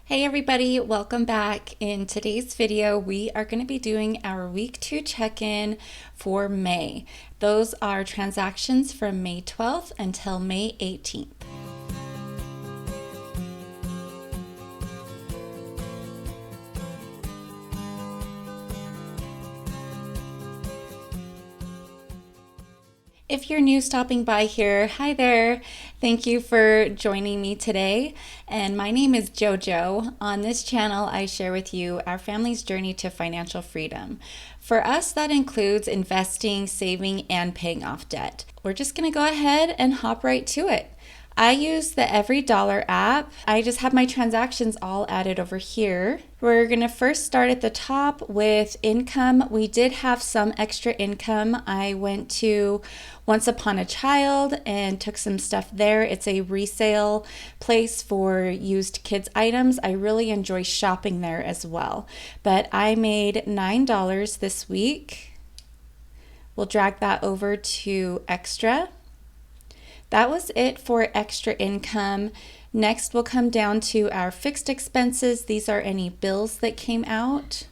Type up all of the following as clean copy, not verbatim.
Hey everybody, welcome back. In today's video, we are going to be doing our week 2 check-in for May. Those are transactions from May 12th until May 18th. If you're new stopping by here, hi there. Thank you for joining me today. And my name is JoJo. On this channel, I share with you our family's journey to financial freedom. For us, that includes investing, saving, and paying off debt. We're just gonna go ahead and hop right to it. I use the EveryDollar app. I just have my transactions all added over here. We're gonna first start at the top with income. We did have some extra income. I went to Once Upon a Child and took some stuff there. It's a resale place for used kids items. I really enjoy shopping there as well. But I made $9 this week. We'll drag that over to extra. That was it for extra income. Next, we'll come down to our fixed expenses. These are any bills that came out.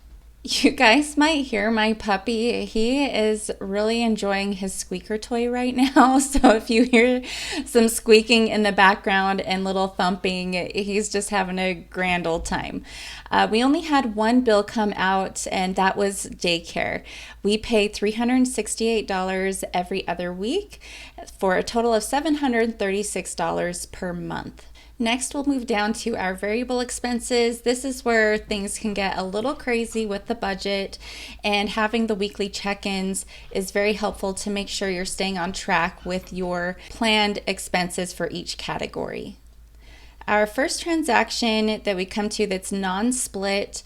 You guys might hear my puppy. He is really enjoying his squeaker toy right now. So if you hear some squeaking in the background and little thumping, he's just having a grand old time. We only had one bill come out, and that was daycare. We pay $368 every other week for a total of $736 per month. Next, we'll move down to our variable expenses. This is where things can get a little crazy with the budget, and having the weekly check-ins is very helpful to make sure you're staying on track with your planned expenses for each category. Our first transaction that we come to that's non-split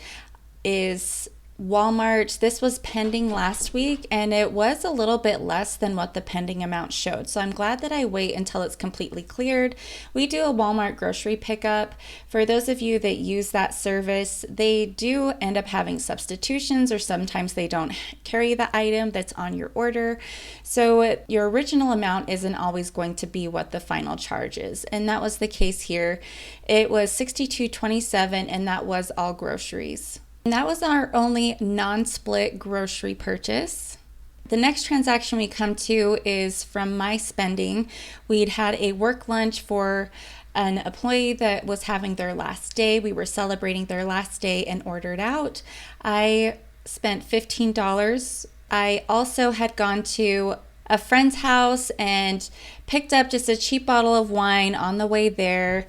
is Walmart. This was pending last week, and it was a little bit less than what the pending amount showed. So I'm glad that I wait until it's completely cleared. We do a Walmart grocery pickup. For those of you that use that service, they do end up having substitutions, or sometimes they don't carry the item that's on your order. So your original amount isn't always going to be what the final charge is. And that was the case here. It was $62.27, and that was all groceries. And that was our only non-split grocery purchase. The next transaction we come to is from my spending. We'd had a work lunch for an employee that was having their last day. We were celebrating their last day and ordered out. I spent $15. I also had gone to a friend's house and picked up just a cheap bottle of wine on the way there.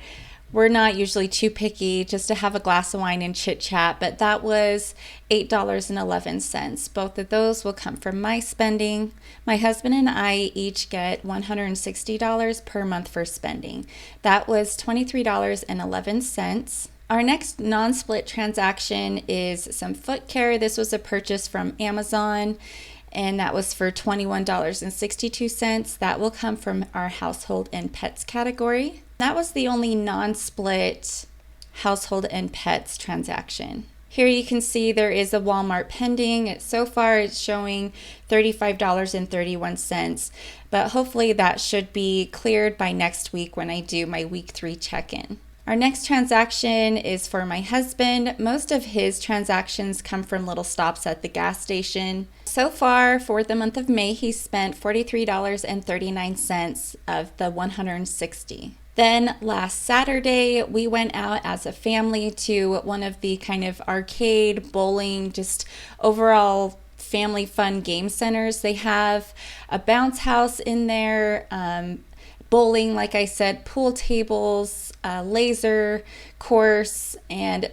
We're not usually too picky, just to have a glass of wine and chit chat, but that was $8.11. Both of those will come from my spending. My husband and I each get $160 per month for spending. That was $23.11. Our next non-split transaction is some foot care. This was a purchase from Amazon, and that was for $21.62. That will come from our household and pets category. That was the only non-split household and pets transaction. Here you can see there is a Walmart pending. So far it's showing $35.31, but hopefully that should be cleared by next week when I do my week 3 check-in. Our next transaction is for my husband. Most of his transactions come from little stops at the gas station. So far for the month of May, he spent $43.39 of the $160. Then last Saturday, we went out as a family to one of the kind of arcade, bowling, just overall family fun game centers. They have a bounce house in there, bowling, like I said, pool tables, laser course, and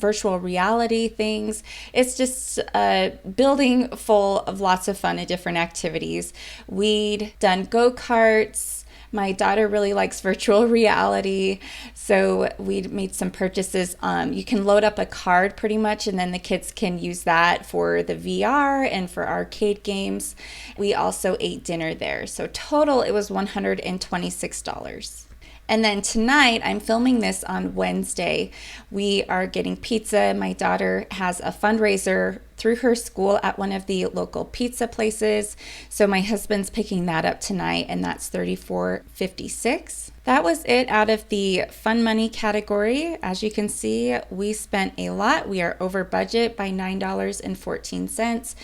virtual reality things. It's just a building full of lots of fun and different activities. We'd done go-karts. My daughter really likes virtual reality, so we made some purchases. You can load up a card pretty much, and then the kids can use that for the VR and for arcade games. We also ate dinner there. So total, it was $126. And then tonight, I'm filming this on Wednesday. We are getting pizza. My daughter has a fundraiser through her school at one of the local pizza places. So my husband's picking that up tonight, and that's $34.56. That was it out of the fun money category. As you can see, we spent a lot. We are over budget by $9.14.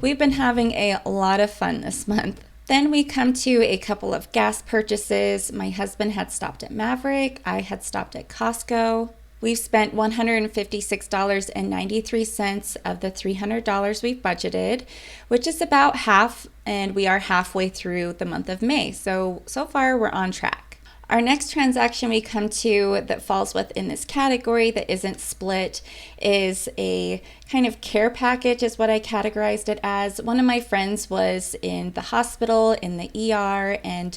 We've been having a lot of fun this month. Then we come to a couple of gas purchases. My husband had stopped at Maverick. I had stopped at Costco. We've spent $156.93 of the $300 we've budgeted, which is about half, and we are halfway through the month of May. So far we're on track. Our next transaction we come to that falls within this category that isn't split is a kind of care package is what I categorized it as. One of my friends was in the hospital in the ER and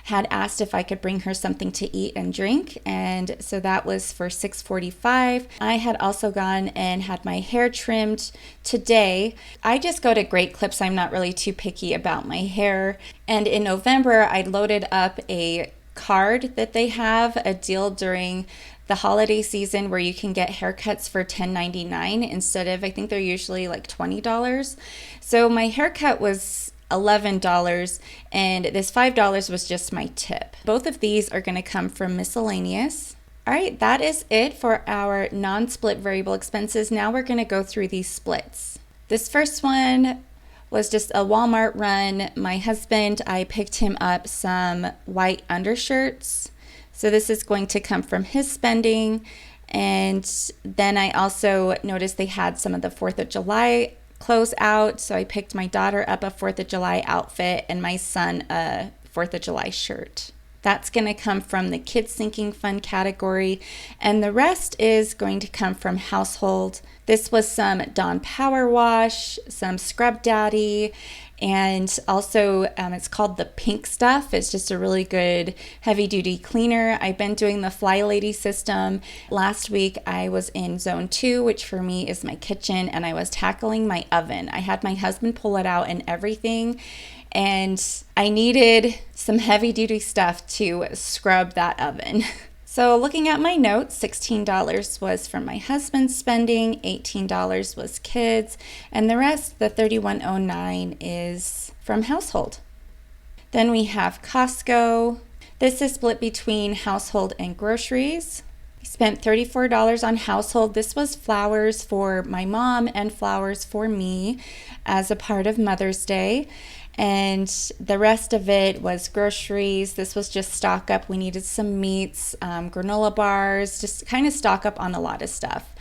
had asked if I could bring her something to eat and drink, and so that was for $6.45. I had also gone and had my hair trimmed today. I just go to Great Clips. I'm not really too picky about my hair, and in November I loaded up a card that they have a deal during the holiday season where you can get haircuts for $10.99 instead of, I think they're usually like $20. So my haircut was $11 and this $5 was just my tip. Both of these are going to come from miscellaneous. All right, that is it for our non-split variable expenses. Now we're going to go through these splits. This first one was just a Walmart run. My husband, I picked him up some white undershirts. So this is going to come from his spending. And then I also noticed they had some of the 4th of July clothes out. So I picked my daughter up a 4th of July outfit and my son a 4th of July shirt. That's going to come from the kids sinking fund category, and the rest is going to come from household. This was some Dawn Power Wash, some Scrub Daddy, and also it's called the Pink Stuff. It's just a really good heavy duty cleaner. I've been doing the Fly Lady system. Last week I was in zone 2, which for me is my kitchen, and I was tackling my oven. I had my husband pull it out and everything, and I needed some heavy duty stuff to scrub that oven. So looking at my notes, $16 was from my husband's spending, $18 was kids, and the rest, the $31.09, is from household. Then we have Costco. This is split between household and groceries. I spent $34 on household. This was flowers for my mom and flowers for me as a part of Mother's Day. And the rest of it was groceries. This was just stock up. We needed some meats, granola bars, just kind of stock up on a lot of stuff.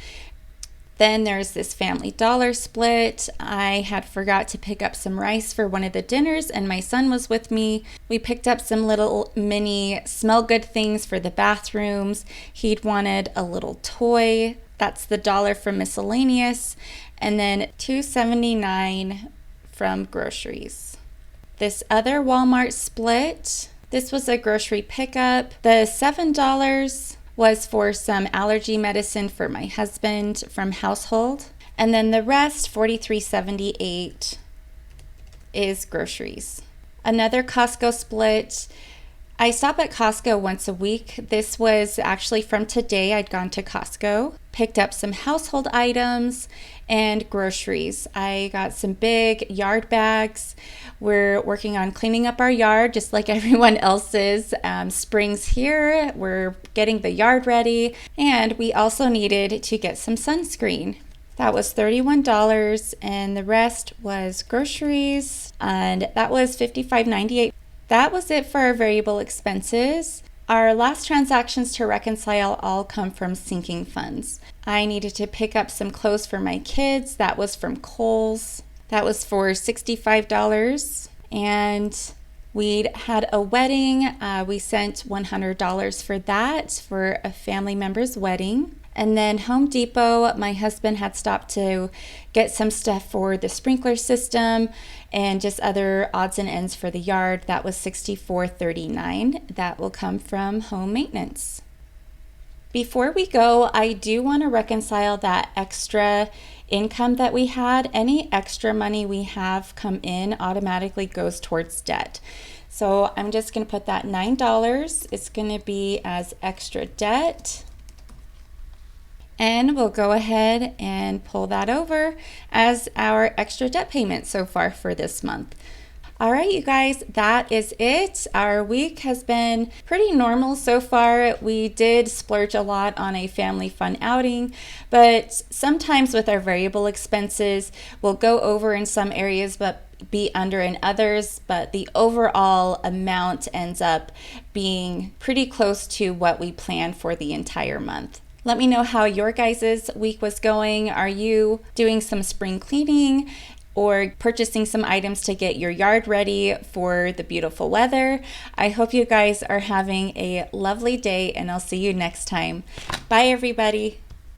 Then there's this Family Dollar split. I had forgot to pick up some rice for one of the dinners, and my son was with me. We picked up some little mini smell good things for the bathrooms. He'd wanted a little toy. That's the $1 from miscellaneous, and then $2.79 from groceries. This other Walmart split, this was a grocery pickup. The $7 was for some allergy medicine for my husband from household. And then the rest, $43.78, is groceries. Another Costco split. I stop at Costco once a week. This was actually from today. I'd gone to Costco, picked up some household items and groceries. I got some big yard bags. We're working on cleaning up our yard just like everyone else is. Spring's here. We're getting the yard ready. And we also needed to get some sunscreen. That was $31, and the rest was groceries, and that was $55.98. That was it for our variable expenses. Our last transactions to reconcile all come from sinking funds. I needed to pick up some clothes for my kids. That was from Kohl's. That was for $65. And we'd had a wedding. We sent $100 for that for a family member's wedding. And then Home Depot, my husband had stopped to get some stuff for the sprinkler system and just other odds and ends for the yard. That was $64.39. That will come from home maintenance. Before we go, I do want to reconcile that extra income that we had. Any extra money we have come in automatically goes towards debt. So I'm just going to put that $9. It's going to be as extra debt. And we'll go ahead and pull that over as our extra debt payment so far for this month. All right, you guys, that is it. Our week has been pretty normal so far. We did splurge a lot on a family fun outing, but sometimes with our variable expenses, we'll go over in some areas but be under in others, but the overall amount ends up being pretty close to what we planned for the entire month. Let me know how your guys' week was going. Are you doing some spring cleaning or purchasing some items to get your yard ready for the beautiful weather? I hope you guys are having a lovely day, and I'll see you next time. Bye, everybody.